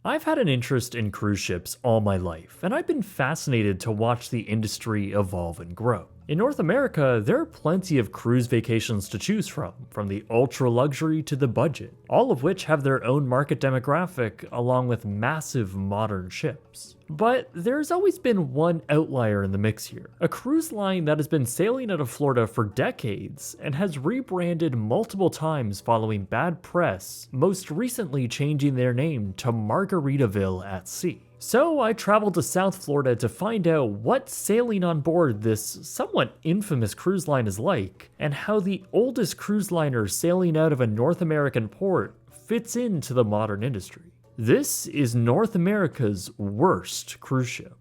I've had an interest in cruise ships all my life, and I've been fascinated to watch the industry evolve and grow. In North America, there are plenty of cruise vacations to choose from the ultra luxury to the budget, all of which have their own market demographic along with massive modern ships. But there's always been one outlier in the mix here, a cruise line that has been sailing out of Florida for decades and has rebranded multiple times following bad press, most recently changing their name to Margaritaville At Sea. So I traveled to South Florida to find out what sailing on board this somewhat infamous cruise line is like, and how the oldest cruise liner sailing out of a North American port fits into the modern industry. This is North America's worst cruise ship.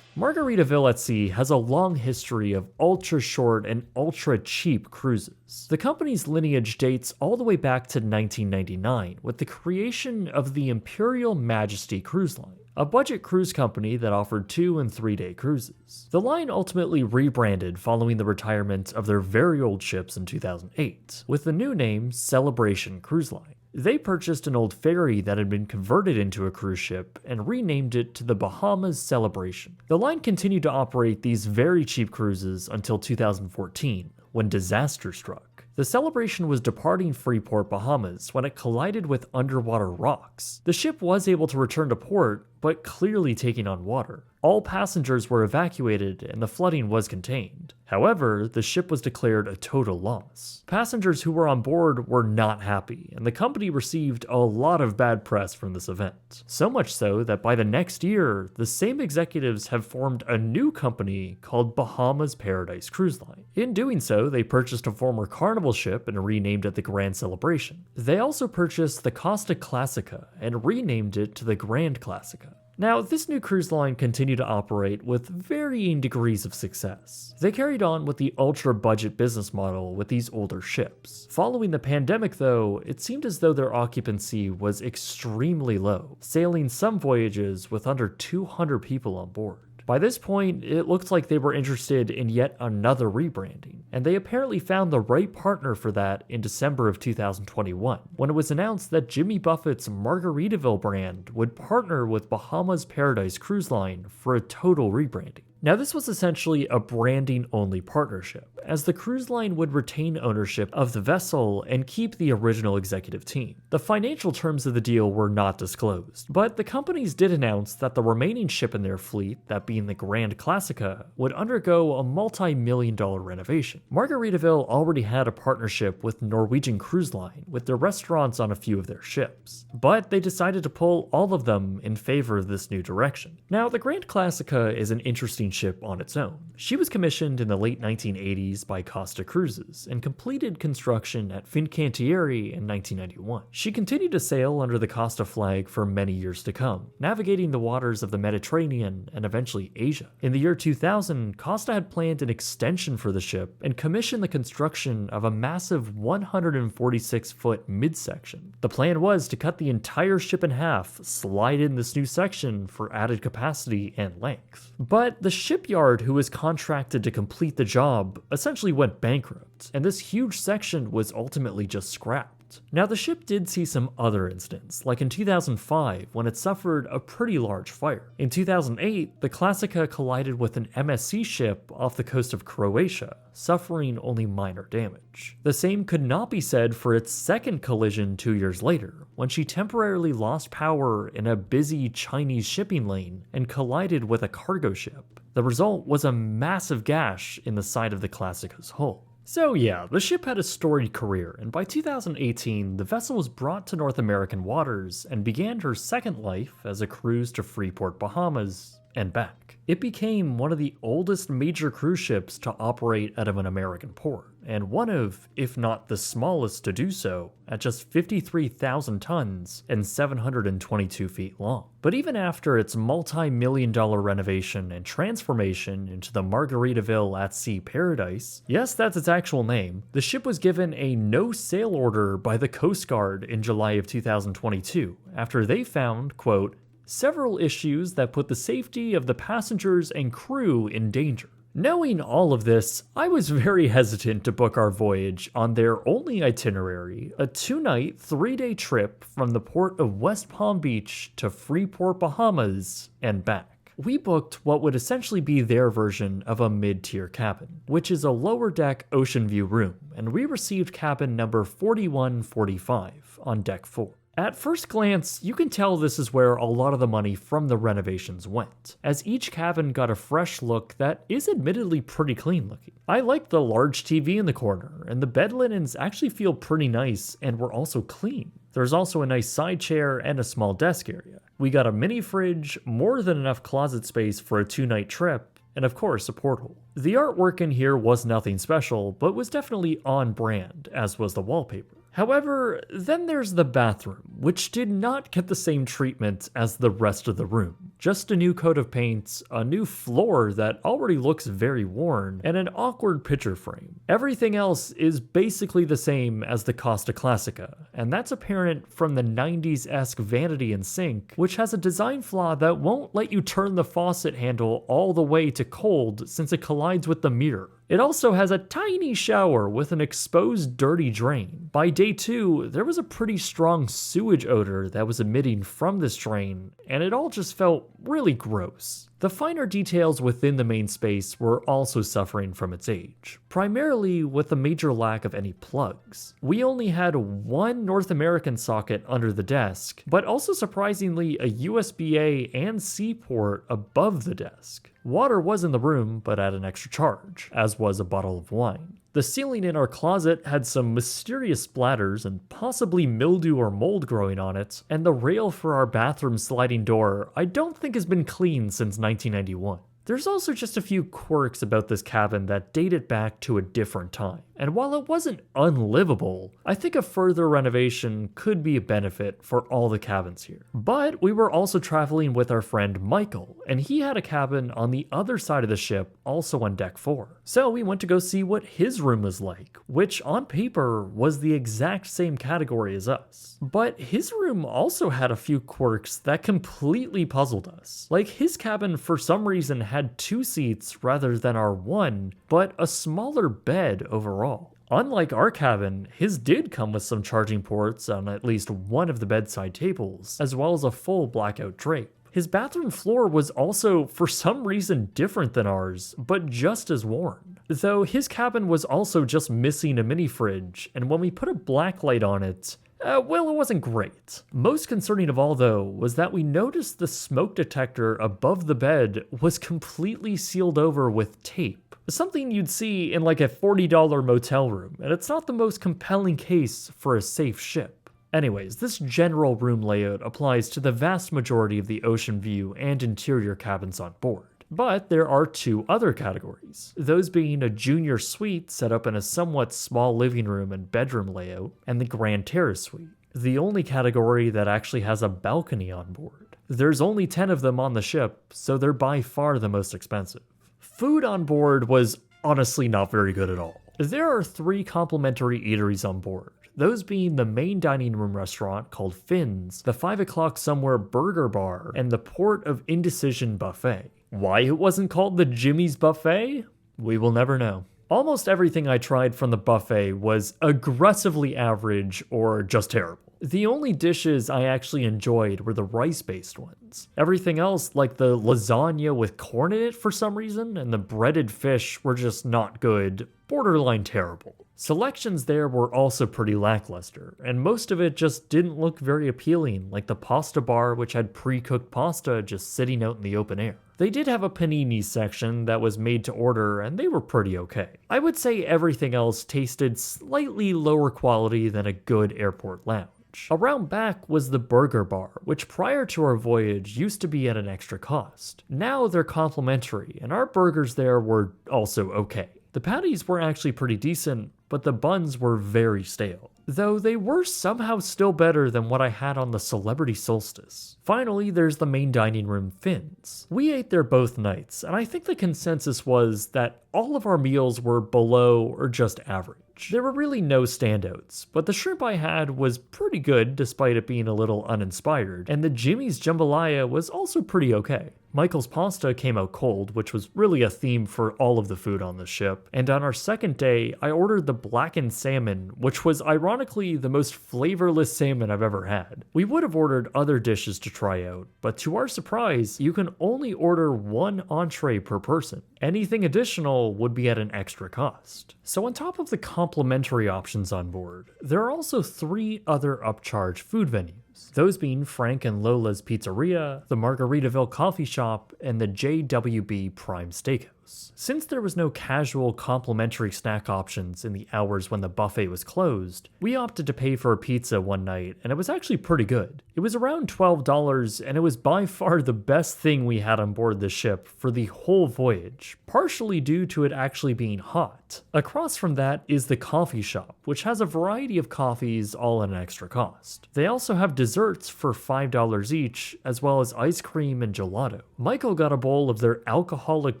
Margaritaville at Sea has a long history of ultra short and ultra cheap cruises. The company's lineage dates all the way back to 1999 with the creation of the Imperial Majesty Cruise Line, a budget cruise company that offered 2- and 3-day cruises. The line ultimately rebranded following the retirement of their very old ships in 2008, with the new name Celebration Cruise Line. They purchased an old ferry that had been converted into a cruise ship and renamed it to the Bahamas Celebration. The line continued to operate these very cheap cruises until 2014, when disaster struck. The Celebration was departing Freeport, Bahamas when it collided with underwater rocks. The ship was able to return to port, but clearly taking on water. All passengers were evacuated and the flooding was contained. However, the ship was declared a total loss. Passengers who were on board were not happy, and the company received a lot of bad press from this event. So much so that by the next year, the same executives have formed a new company called Bahamas Paradise Cruise Line. In doing so, they purchased a former Carnival ship and renamed it the Grand Celebration. They also purchased the Costa Classica and renamed it to the Grand Classica. Now, this new cruise line continued to operate with varying degrees of success. They carried on with the ultra-budget business model with these older ships. Following the pandemic, though, it seemed as though their occupancy was extremely low, sailing some voyages with under 200 people on board. By this point, it looked like they were interested in yet another rebranding, and they apparently found the right partner for that in December of 2021, when it was announced that Jimmy Buffett's Margaritaville brand would partner with Bahamas Paradise Cruise Line for a total rebranding. Now, this was essentially a branding-only partnership, as the cruise line would retain ownership of the vessel and keep the original executive team. The financial terms of the deal were not disclosed, but the companies did announce that the remaining ship in their fleet, that being the Grand Classica, would undergo a multi-million-dollar renovation. Margaritaville already had a partnership with Norwegian Cruise Line, with their restaurants on a few of their ships, but they decided to pull all of them in favor of this new direction. Now, the Grand Classica is an interesting ship on its own. She was commissioned in the late 1980s by Costa Cruises and completed construction at Fincantieri in 1991. She continued to sail under the Costa flag for many years to come, navigating the waters of the Mediterranean and eventually Asia. In the year 2000, Costa had planned an extension for the ship and commissioned the construction of a massive 146-foot midsection. The plan was to cut the entire ship in half, slide in this new section for added capacity and length. But the shipyard who was contracted to complete the job essentially went bankrupt, and this huge section was ultimately just scrapped. Now, the ship did see some other incidents, like in 2005 when it suffered a pretty large fire. In 2008, the Classica collided with an MSC ship off the coast of Croatia, suffering only minor damage. The same could not be said for its second collision 2 years later, when she temporarily lost power in a busy Chinese shipping lane and collided with a cargo ship. The result was a massive gash in the side of the Classica's hull. So yeah, the ship had a storied career, and by 2018, the vessel was brought to North American waters and began her second life as a cruise to Freeport, Bahamas, and back. It became one of the oldest major cruise ships to operate out of an American port, and one of, if not the smallest to do so, at just 53,000 tons and 722 feet long. But even after its multi-million-dollar renovation and transformation into the Margaritaville At Sea Paradise, yes, that's its actual name, the ship was given a no-sail order by the Coast Guard in July of 2022, after they found, quote, several issues that put the safety of the passengers and crew in danger. Knowing all of this, I was very hesitant to book our voyage on their only itinerary, a 2-night, 3-day trip from the port of West Palm Beach to Freeport, Bahamas, and back. We booked what would essentially be their version of a mid-tier cabin, which is a lower deck ocean view room, and we received cabin number 4145 on deck 4. At first glance, you can tell this is where a lot of the money from the renovations went, as each cabin got a fresh look that is admittedly pretty clean looking. I like the large TV in the corner, and the bed linens actually feel pretty nice and were also clean. There's also a nice side chair and a small desk area. We got a mini fridge, more than enough closet space for a 2-night trip, and of course a porthole. The artwork in here was nothing special, but was definitely on brand, as was the wallpaper. However, then there's the bathroom, which did not get the same treatment as the rest of the room. Just a new coat of paint, a new floor that already looks very worn, and an awkward picture frame. Everything else is basically the same as the Costa Classica, and that's apparent from the 90s-esque vanity and sink, which has a design flaw that won't let you turn the faucet handle all the way to cold since it collides with the mirror. It also has a tiny shower with an exposed dirty drain. By day 2, there was a pretty strong sewage odor that was emitting from this drain, and it all just felt really gross. The finer details within the main space were also suffering from its age, primarily with a major lack of any plugs. We only had one North American socket under the desk, but also surprisingly a USB-A and C port above the desk. Water was in the room, but at an extra charge, as was a bottle of wine. The ceiling in our closet had some mysterious splatters and possibly mildew or mold growing on it, and the rail for our bathroom sliding door I don't think has been cleaned since 1991. There's also just a few quirks about this cabin that date it back to a different time, and while it wasn't unlivable, I think a further renovation could be a benefit for all the cabins here. But we were also traveling with our friend Michael, and he had a cabin on the other side of the ship, also on deck 4. So we went to go see what his room was like, which on paper was the exact same category as us. But his room also had a few quirks that completely puzzled us. Like his cabin for some reason had 2 seats rather than our 1, but a smaller bed overall. Unlike our cabin, his did come with some charging ports on at least one of the bedside tables, as well as a full blackout drape. His bathroom floor was also, for some reason, different than ours, but just as worn. Though his cabin was also just missing a mini fridge, and when we put a black light on it, well, it wasn't great. Most concerning of all, though, was that we noticed the smoke detector above the bed was completely sealed over with tape. Something you'd see in like a $40 motel room, and it's not the most compelling case for a safe ship. Anyways, this general room layout applies to the vast majority of the ocean view and interior cabins on board. But there are 2 other categories, those being a junior suite set up in a somewhat small living room and bedroom layout, and the Grand Terrace suite, the only category that actually has a balcony on board. There's only 10 of them on the ship, so they're by far the most expensive. Food on board was honestly not very good at all. There are 3 complimentary eateries on board, those being the main dining room restaurant called Finn's, the 5 o'clock somewhere burger bar, and the Port of Indecision buffet. Why it wasn't called the Jimmy's Buffet? We will never know. Almost everything I tried from the buffet was aggressively average or just terrible. The only dishes I actually enjoyed were the rice-based ones. Everything else, like the lasagna with corn in it for some reason, and the breaded fish were just not good, borderline terrible. Selections there were also pretty lackluster, and most of it just didn't look very appealing, like the pasta bar which had pre-cooked pasta just sitting out in the open air. They did have a panini section that was made to order, and they were pretty okay. I would say everything else tasted slightly lower quality than a good airport lounge. Around back was the burger bar, which prior to our voyage used to be at an extra cost. Now they're complimentary, and our burgers there were also okay. The patties were actually pretty decent, but the buns were very stale, though they were somehow still better than what I had on the Celebrity Solstice. Finally, there's the main dining room, Finn's. We ate there both nights, and I think the consensus was that all of our meals were below or just average. There were really no standouts, but the shrimp I had was pretty good despite it being a little uninspired, and the Jimmy's Jambalaya was also pretty okay. Michael's pasta came out cold, which was really a theme for all of the food on the ship, and on our second day, I ordered the blackened salmon, which was ironically the most flavorless salmon I've ever had. We would have ordered other dishes to try out, but to our surprise, you can only order one entree per person. Anything additional would be at an extra cost. So on top of the complimentary options on board, there are also 3 other upcharge food venues. Those being Frank and Lola's Pizzeria, the Margaritaville Coffee Shop, and the JWB Prime Steakhouse. Since there was no casual complimentary snack options in the hours when the buffet was closed, we opted to pay for a pizza one night, and it was actually pretty good. It was around $12, and it was by far the best thing we had on board the ship for the whole voyage, partially due to it actually being hot. Across from that is the coffee shop, which has a variety of coffees all at an extra cost. They also have desserts for $5 each, as well as ice cream and gelato. Michael got a bowl of their alcoholic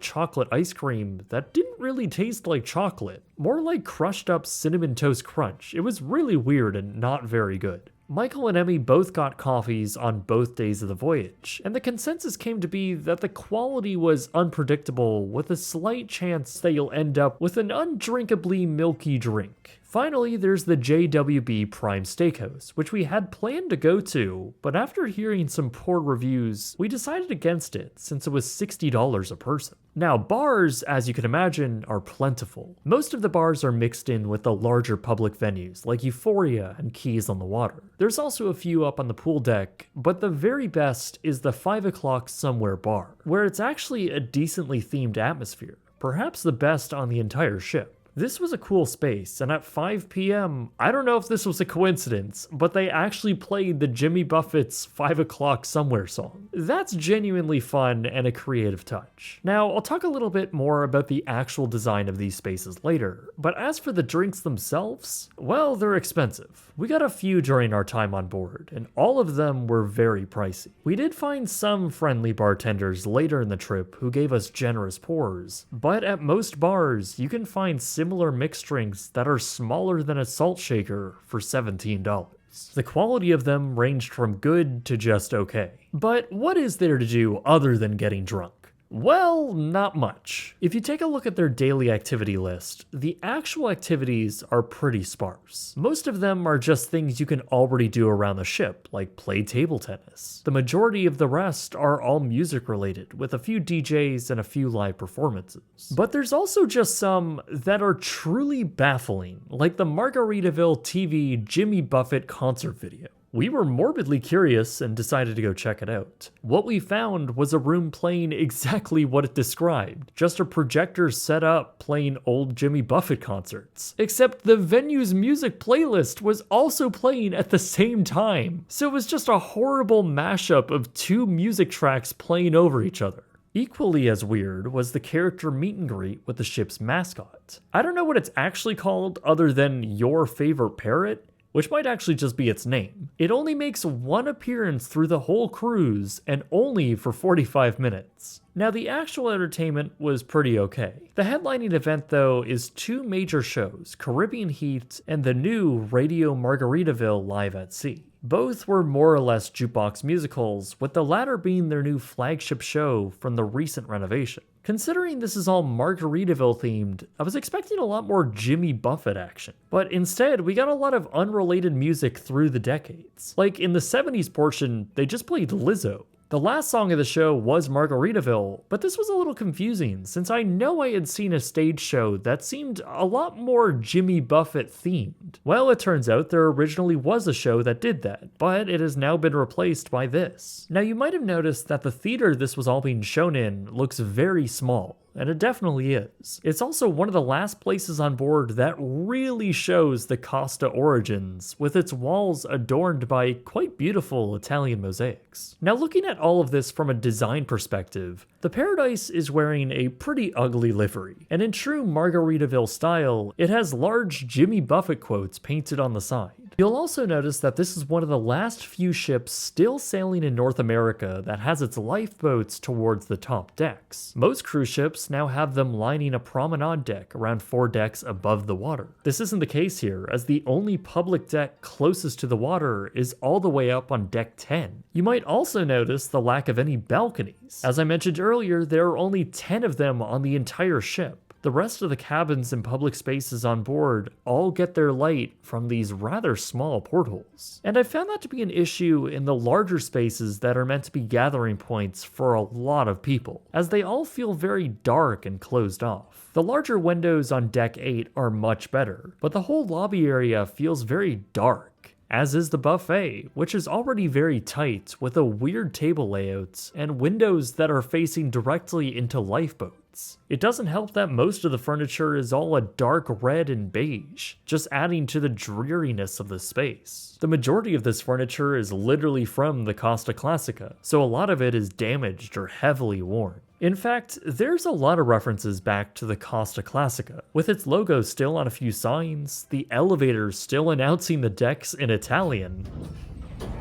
chocolate ice cream that didn't really taste like chocolate, more like crushed up cinnamon toast crunch. It was really weird and not very good. Michael and Emmi both got coffees on both days of the voyage, and the consensus came to be that the quality was unpredictable, with a slight chance that you'll end up with an undrinkably milky drink. Finally, there's the JWB Prime Steakhouse, which we had planned to go to, but after hearing some poor reviews, we decided against it since it was $60 a person. Now, bars, as you can imagine, are plentiful. Most of the bars are mixed in with the larger public venues like Euphoria and Keys on the Water. There's also a few up on the pool deck, but the very best is the 5 o'clock somewhere bar, where it's actually a decently themed atmosphere, perhaps the best on the entire ship. This was a cool space, and at 5 p.m., I don't know if this was a coincidence, but they actually played the Jimmy Buffett's 5 o'clock somewhere song. That's genuinely fun and a creative touch. Now, I'll talk a little bit more about the actual design of these spaces later, but as for the drinks themselves, well, they're expensive. We got a few during our time on board, and all of them were very pricey. We did find some friendly bartenders later in the trip who gave us generous pours, but at most bars, you can find similar mixed drinks that are smaller than a salt shaker for $17. The quality of them ranged from good to just okay. But what is there to do other than getting drunk? Well, not much. If you take a look at their daily activity list, the actual activities are pretty sparse. Most of them are just things you can already do around the ship, like play table tennis. The majority of the rest are all music related, with a few DJs and a few live performances. But there's also just some that are truly baffling, like the Margaritaville TV Jimmy Buffett concert video. We were morbidly curious and decided to go check it out. What we found was a room playing exactly what it described, just a projector set up playing old Jimmy Buffett concerts. Except the venue's music playlist was also playing at the same time, so it was just a horrible mashup of 2 music tracks playing over each other. Equally as weird was the character meet and greet with the ship's mascot. I don't know what it's actually called other than Your Favorite Parrot, which might actually just be its name. It only makes one appearance through the whole cruise, and only for 45 minutes. Now, the actual entertainment was pretty okay. The headlining event, though, is 2 major shows, Caribbean Heat and the new Radio Margaritaville Live at Sea. Both were more or less jukebox musicals, with the latter being their new flagship show from the recent renovation. Considering this is all Margaritaville themed, I was expecting a lot more Jimmy Buffett action. But instead, we got a lot of unrelated music through the decades. Like in the 70s portion, they just played Lizzo. The last song of the show was Margaritaville, but this was a little confusing since I know I had seen a stage show that seemed a lot more Jimmy Buffett themed. Well, it turns out there originally was a show that did that, but it has now been replaced by this. Now, you might have noticed that the theater this was all being shown in looks very small. And it definitely is. It's also one of the last places on board that really shows the Costa origins, with its walls adorned by quite beautiful Italian mosaics. Now, looking at all of this from a design perspective, the Paradise is wearing a pretty ugly livery, and in true Margaritaville style, it has large Jimmy Buffett quotes painted on the side. You'll also notice that this is one of the last few ships still sailing in North America that has its lifeboats towards the top decks. Most cruise ships now have them lining a promenade deck around 4 decks above the water. This isn't the case here, as the only public deck closest to the water is all the way up on deck 10. You might also notice the lack of any balconies. As I mentioned earlier, there are only 10 of them on the entire ship. The rest of the cabins and public spaces on board all get their light from these rather small portholes. And I found that to be an issue in the larger spaces that are meant to be gathering points for a lot of people, as they all feel very dark and closed off. The larger windows on deck 8 are much better, but the whole lobby area feels very dark, as is the buffet, which is already very tight with a weird table layout and windows that are facing directly into lifeboats. It doesn't help that most of the furniture is all a dark red and beige, just adding to the dreariness of the space. The majority of this furniture is literally from the Costa Classica, so a lot of it is damaged or heavily worn. In fact, there's a lot of references back to the Costa Classica, with its logo still on a few signs, the elevator still announcing the decks in Italian,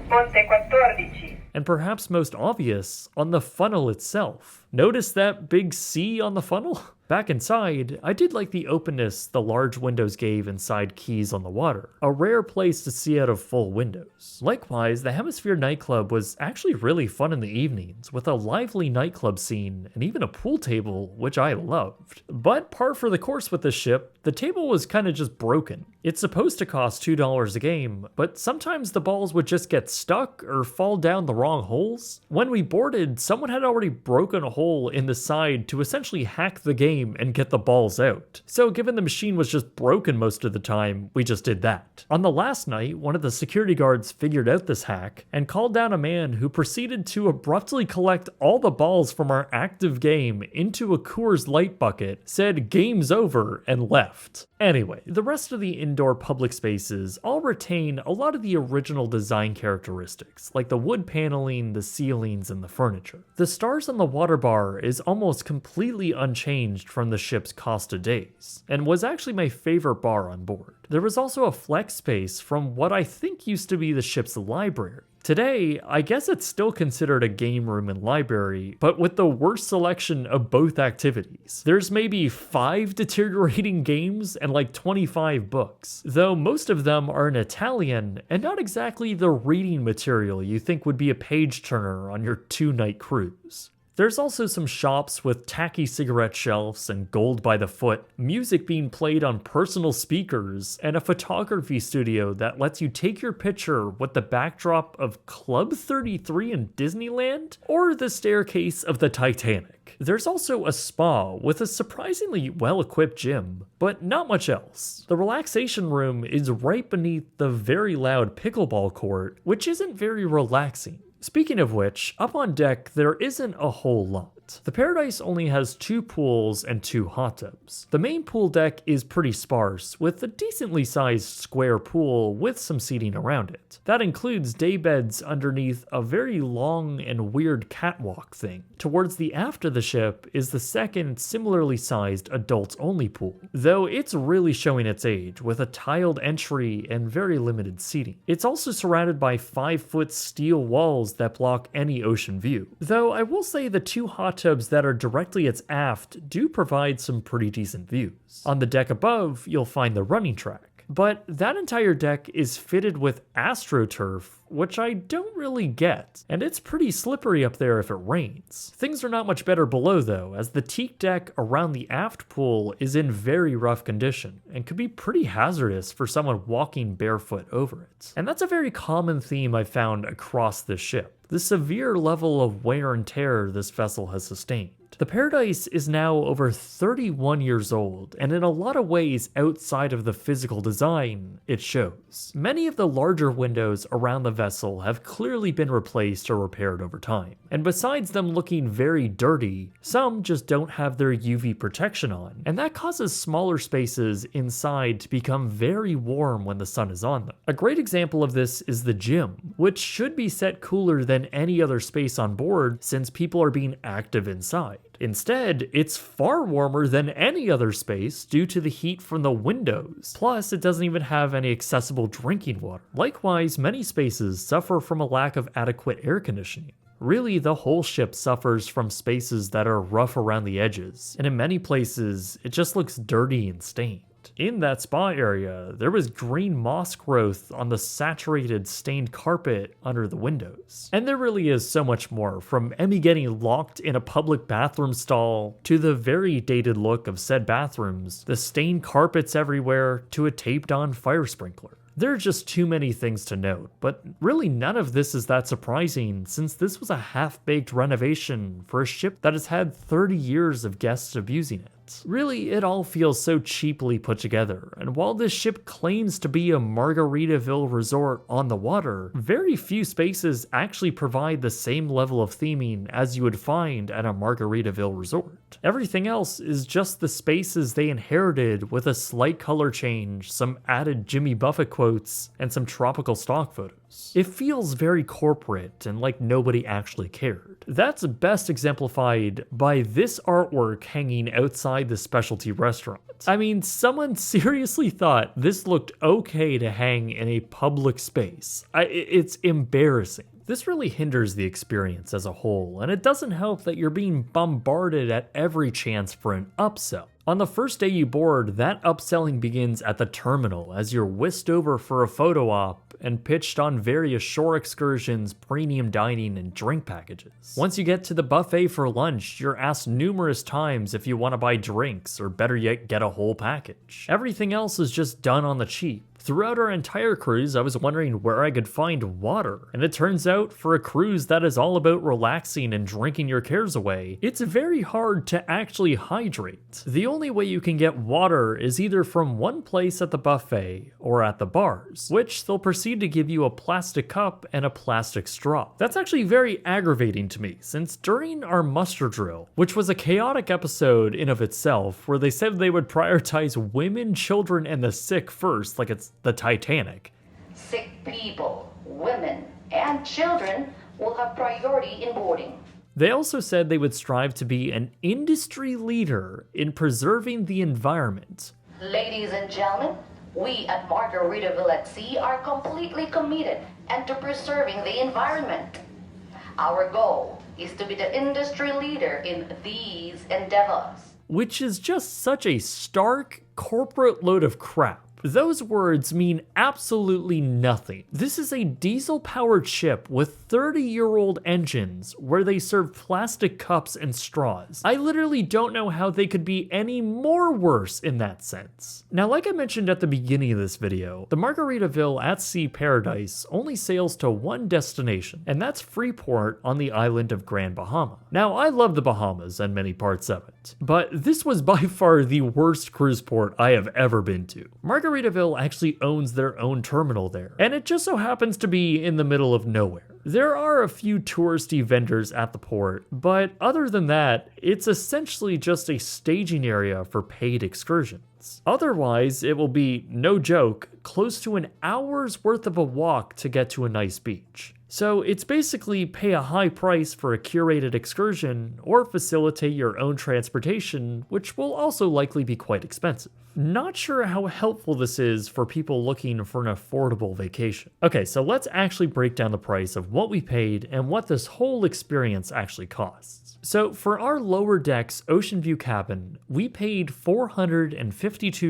Ponte 14. and perhaps most obvious, on the funnel itself. Notice that big C on the funnel? Back inside, I did like the openness the large windows gave inside quays on the water, a rare place to see out of full windows. Likewise, the Hemisphere nightclub was actually really fun in the evenings, with a lively nightclub scene and even a pool table, which I loved. But par for the course with this ship, the table was kinda just broken. It's supposed to cost $2 a game, but sometimes the balls would just get stuck or fall down the wrong holes. When we boarded, someone had already broken a hole in the side to essentially hack the game and get the balls out. So given the machine was just broken most of the time, we just did that. On the last night, one of the security guards figured out this hack and called down a man who proceeded to abruptly collect all the balls from our active game into a Coors Light bucket, said game's over, and left. Anyway, the rest of the indoor public spaces all retain a lot of the original design characteristics, like the wood paneling, the ceilings, and the furniture. The stars on the water bar is almost completely unchanged from the ship's Costa days, and was actually my favorite bar on board. There was also a flex space from what I think used to be the ship's library. Today, I guess it's still considered a game room and library, but with the worst selection of both activities. There's maybe 5 deteriorating games and like 25 books, though most of them are in Italian and not exactly the reading material you think would be a page turner on your 2-night cruise. There's also some shops with tacky cigarette shelves and gold by the foot, music being played on personal speakers, and a photography studio that lets you take your picture with the backdrop of Club 33 in Disneyland or the staircase of the Titanic. There's also a spa with a surprisingly well-equipped gym, but not much else. The relaxation room is right beneath the very loud pickleball court, which isn't very relaxing. Speaking of which, up on deck there isn't a whole lot. The Paradise only has 2 pools and 2 hot tubs. The main pool deck is pretty sparse, with a decently sized square pool with some seating around it. That includes daybeds underneath a very long and weird catwalk thing. Towards the aft of the ship is the second similarly sized adults-only pool, though it's really showing its age, with a tiled entry and very limited seating. It's also surrounded by 5-foot steel walls that block any ocean view, though I will say the 2 hot tubs that are directly its aft do provide some pretty decent views. On the deck above, you'll find the running track, but that entire deck is fitted with AstroTurf, which I don't really get, and it's pretty slippery up there if it rains. Things are not much better below though, as the teak deck around the aft pool is in very rough condition, and could be pretty hazardous for someone walking barefoot over it. And that's a very common theme I've found across this ship, the severe level of wear and tear this vessel has sustained. The Paradise is now over 31 years old, and in a lot of ways outside of the physical design, it shows. Many of the larger windows around the vessel have clearly been replaced or repaired over time, and besides them looking very dirty, some just don't have their UV protection on, and that causes smaller spaces inside to become very warm when the sun is on them. A great example of this is the gym, which should be set cooler than any other space on board since people are being active inside. Instead, it's far warmer than any other space due to the heat from the windows. Plus, it doesn't even have any accessible drinking water. Likewise, many spaces suffer from a lack of adequate air conditioning. Really, the whole ship suffers from spaces that are rough around the edges, and in many places, it just looks dirty and stained. In that spa area, there was green moss growth on the saturated stained carpet under the windows. And there really is so much more, from Emmi getting locked in a public bathroom stall, to the very dated look of said bathrooms, the stained carpets everywhere, to a taped on fire sprinkler. There are just too many things to note, but really none of this is that surprising since this was a half-baked renovation for a ship that has had 30 years of guests abusing it. Really, it all feels so cheaply put together, and while this ship claims to be a Margaritaville resort on the water, very few spaces actually provide the same level of theming as you would find at a Margaritaville resort. Everything else is just the spaces they inherited with a slight color change, some added Jimmy Buffett quotes, and some tropical stock photos. It feels very corporate and like nobody actually cared. That's best exemplified by this artwork hanging outside the specialty restaurant. I mean, someone seriously thought this looked okay to hang in a public space. It's embarrassing. This really hinders the experience as a whole, and it doesn't help that you're being bombarded at every chance for an upsell. On the first day you board, that upselling begins at the terminal as you're whisked over for a photo op and pitched on various shore excursions, premium dining, and drink packages. Once you get to the buffet for lunch, you're asked numerous times if you want to buy drinks, or better yet, get a whole package. Everything else is just done on the cheap. Throughout our entire cruise, I was wondering where I could find water, and it turns out for a cruise that is all about relaxing and drinking your cares away, it's very hard to actually hydrate. The only way you can get water is either from one place at the buffet or at the bars, which they'll proceed to give you a plastic cup and a plastic straw. That's actually very aggravating to me, since during our muster drill, which was a chaotic episode in of itself, where they said they would prioritize women, children, and the sick first, like it's the Titanic. Sick people, women, and children will have priority in boarding. They also said they would strive to be an industry leader in preserving the environment. Ladies and gentlemen, we at Margaritaville at Sea are completely committed and to preserving the environment. Our goal is to be the industry leader in these endeavors. Which is just such a stark corporate load of crap. Those words mean absolutely nothing. This is a diesel-powered ship with 30-year-old engines where they serve plastic cups and straws. I literally don't know how they could be any more worse in that sense. Now, like I mentioned at the beginning of this video, the Margaritaville At Sea Paradise only sails to one destination, and that's Freeport on the island of Grand Bahama. Now, I love the Bahamas and many parts of it, but this was by far the worst cruise port I have ever been to. Margaritaville actually owns their own terminal there, and it just so happens to be in the middle of nowhere. There are a few touristy vendors at the port, but other than that, it's essentially just a staging area for paid excursions. Otherwise, it will be, no joke, close to an hour's worth of a walk to get to a nice beach. So it's basically pay a high price for a curated excursion or facilitate your own transportation, which will also likely be quite expensive. Not sure how helpful this is for people looking for an affordable vacation. Okay, so let's actually break down the price of what we paid and what this whole experience actually costs. So for our lower decks ocean view cabin, we paid $452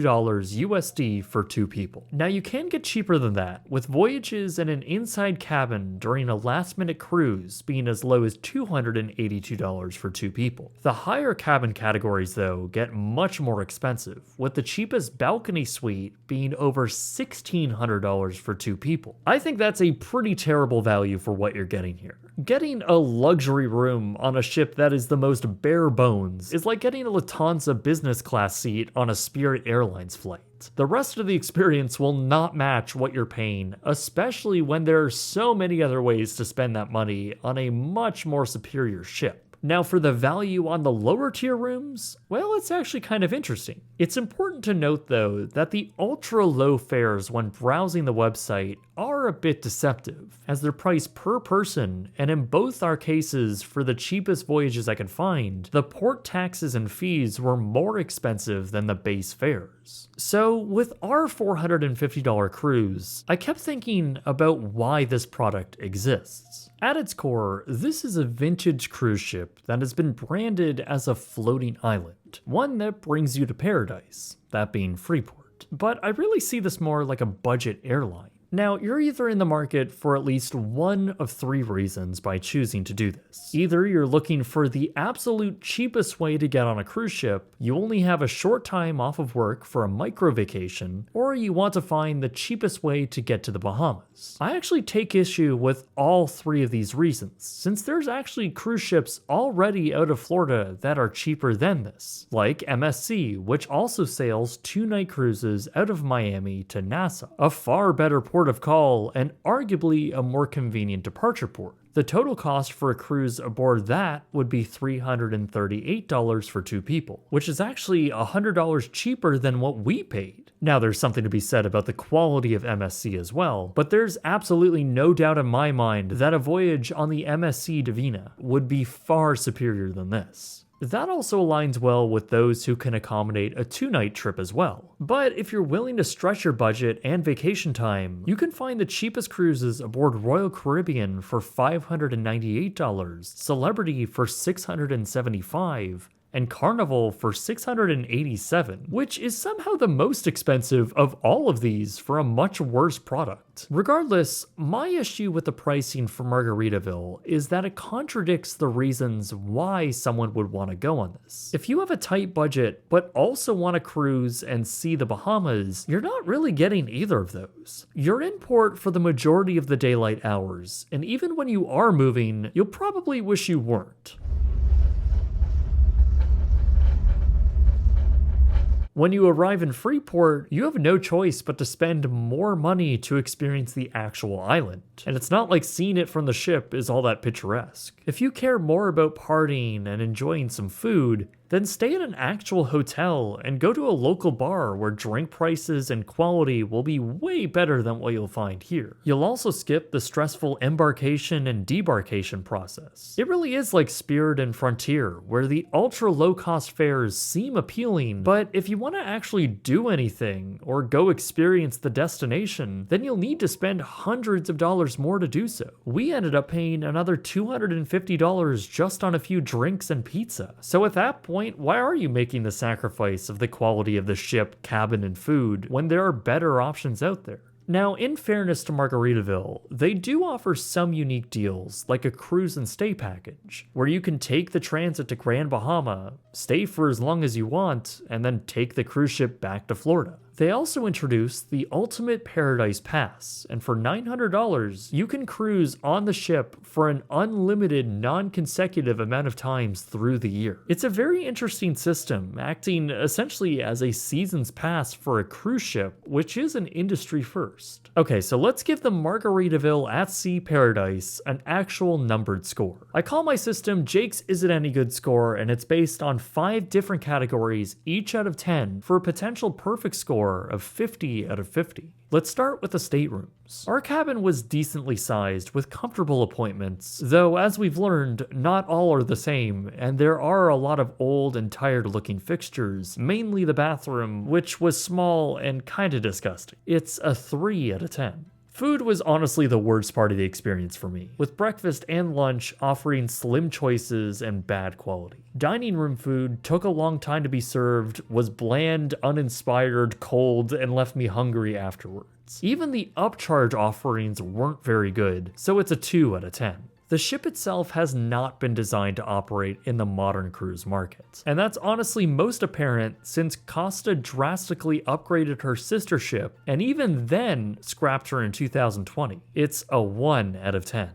USD for 2 people. Now you can get cheaper than that, with voyages in an inside cabin during a last minute cruise being as low as $282 for 2 people. The higher cabin categories though get much more expensive, with the cheapest balcony suite being over $1,600 for 2 people. I think that's a pretty terrible value for what you're getting here. Getting a luxury room on a ship that is the most bare bones is like getting a Lufthansa business class seat on a Spirit Airlines flight. The rest of the experience will not match what you're paying, especially when there are so many other ways to spend that money on a much more superior ship. Now for the value on the lower tier rooms, well, it's actually kind of interesting. It's important to note though that the ultra low fares when browsing the website are a bit deceptive, as they're priced per person, and in both our cases, for the cheapest voyages I could find, the port taxes and fees were more expensive than the base fares. So with our $450 cruise, I kept thinking about why this product exists. At its core, this is a vintage cruise ship that has been branded as a floating island, one that brings you to paradise, that being Freeport. But I really see this more like a budget airline. Now, you're either in the market for at least one of three reasons by choosing to do this. Either you're looking for the absolute cheapest way to get on a cruise ship, you only have a short time off of work for a micro vacation, or you want to find the cheapest way to get to the Bahamas. I actually take issue with all three of these reasons, since there's actually cruise ships already out of Florida that are cheaper than this, like MSC, which also sails 2-night cruises out of Miami to Nassau, a far better port of call and arguably a more convenient departure port. The total cost for a cruise aboard that would be $338 for 2 people, which is actually $100 cheaper than what we paid. Now there's something to be said about the quality of MSC as well, but there's absolutely no doubt in my mind that a voyage on the MSC Divina would be far superior than this. That also aligns well with those who can accommodate a 2-night trip as well. But if you're willing to stretch your budget and vacation time, you can find the cheapest cruises aboard Royal Caribbean for $598, Celebrity for $675, and Carnival for $687, which is somehow the most expensive of all of these for a much worse product. Regardless, my issue with the pricing for Margaritaville is that it contradicts the reasons why someone would want to go on this. If you have a tight budget, but also want to cruise and see the Bahamas, you're not really getting either of those. You're in port for the majority of the daylight hours, and even when you are moving, you'll probably wish you weren't. When you arrive in Freeport, you have no choice but to spend more money to experience the actual island. And it's not like seeing it from the ship is all that picturesque. If you care more about partying and enjoying some food, then stay at an actual hotel and go to a local bar where drink prices and quality will be way better than what you'll find here. You'll also skip the stressful embarkation and debarkation process. It really is like Spirit and Frontier, where the ultra low-cost fares seem appealing, but if you want to actually do anything or go experience the destination, then you'll need to spend hundreds of dollars more to do so. We ended up paying another $250 just on a few drinks and pizza. So at that point, why are you making the sacrifice of the quality of the ship, cabin, and food when there are better options out there? Now, in fairness to Margaritaville, they do offer some unique deals, like a cruise and stay package, where you can take the transit to Grand Bahama, stay for as long as you want, and then take the cruise ship back to Florida. They also introduced the Ultimate Paradise Pass, and for $900, you can cruise on the ship for an unlimited, non-consecutive amount of times through the year. It's a very interesting system, acting essentially as a season's pass for a cruise ship, which is an industry first. Okay, so let's give the Margaritaville At Sea Paradise an actual numbered score. I call my system Jake's Is It Any Good score, and it's based on 5 different categories, each out of 10, for a potential perfect score of 50 out of 50. Let's start with the staterooms. Our cabin was decently sized with comfortable appointments, though as we've learned, not all are the same, and there are a lot of old and tired looking fixtures, mainly the bathroom, which was small and kinda disgusting. It's a 3 out of 10. Food was honestly the worst part of the experience for me, with breakfast and lunch offering slim choices and bad quality. Dining room food took a long time to be served, was bland, uninspired, cold, and left me hungry afterwards. Even the upcharge offerings weren't very good, so it's a 2 out of 10. The ship itself has not been designed to operate in the modern cruise market, and that's honestly most apparent since Costa drastically upgraded her sister ship and even then scrapped her in 2020. It's a 1 out of 10.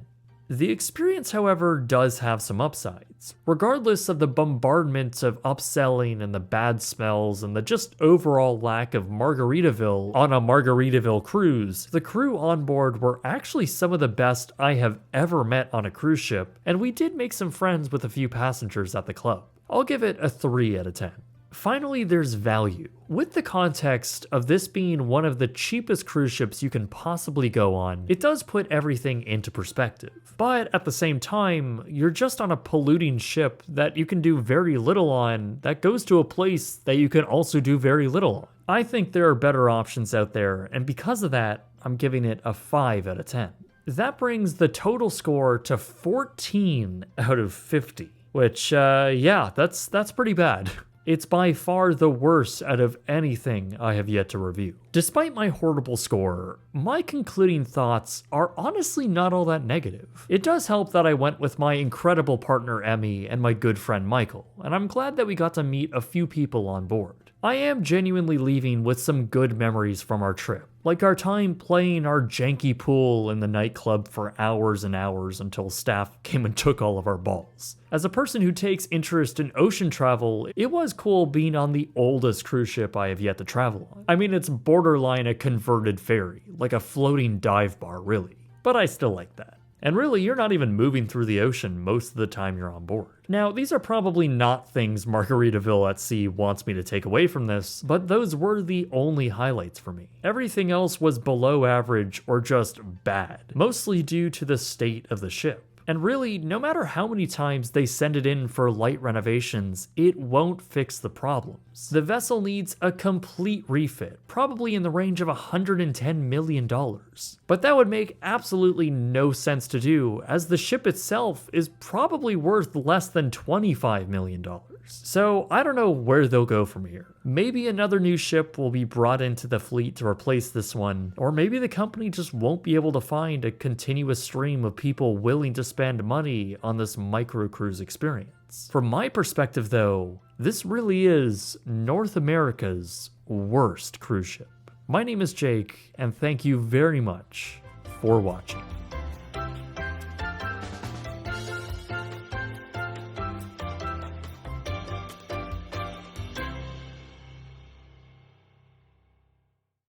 The experience, however, does have some upsides. Regardless of the bombardment of upselling and the bad smells and the just overall lack of Margaritaville on a Margaritaville cruise, the crew on board were actually some of the best I have ever met on a cruise ship, and we did make some friends with a few passengers at the club. I'll give it a 3 out of 10. Finally, there's value. With the context of this being one of the cheapest cruise ships you can possibly go on, it does put everything into perspective. But at the same time, you're just on a polluting ship that you can do very little on that goes to a place that you can also do very little on. I think there are better options out there, and because of that, I'm giving it a 5 out of 10. That brings the total score to 14 out of 50, which, yeah, that's pretty bad. It's by far the worst out of anything I have yet to review. Despite my horrible score, my concluding thoughts are honestly not all that negative. It does help that I went with my incredible partner Emmi and my good friend Michael, and I'm glad that we got to meet a few people on board. I am genuinely leaving with some good memories from our trip, like our time playing our janky pool in the nightclub for hours and hours until staff came and took all of our balls. As a person who takes interest in ocean travel, it was cool being on the oldest cruise ship I have yet to travel on. I mean, it's borderline a converted ferry, like a floating dive bar, really. But I still like that. And really, you're not even moving through the ocean most of the time you're on board. Now, these are probably not things Margaritaville at Sea wants me to take away from this, but those were the only highlights for me. Everything else was below average or just bad, mostly due to the state of the ship. And really, no matter how many times they send it in for light renovations, it won't fix the problems. The vessel needs a complete refit, probably in the range of $110 million. But that would make absolutely no sense to do, as the ship itself is probably worth less than $25 million. So I don't know where they'll go from here. Maybe another new ship will be brought into the fleet to replace this one, or maybe the company just won't be able to find a continuous stream of people willing to spend money on this micro cruise experience. From my perspective though, this really is North America's worst cruise ship. My name is Jake, and thank you very much for watching.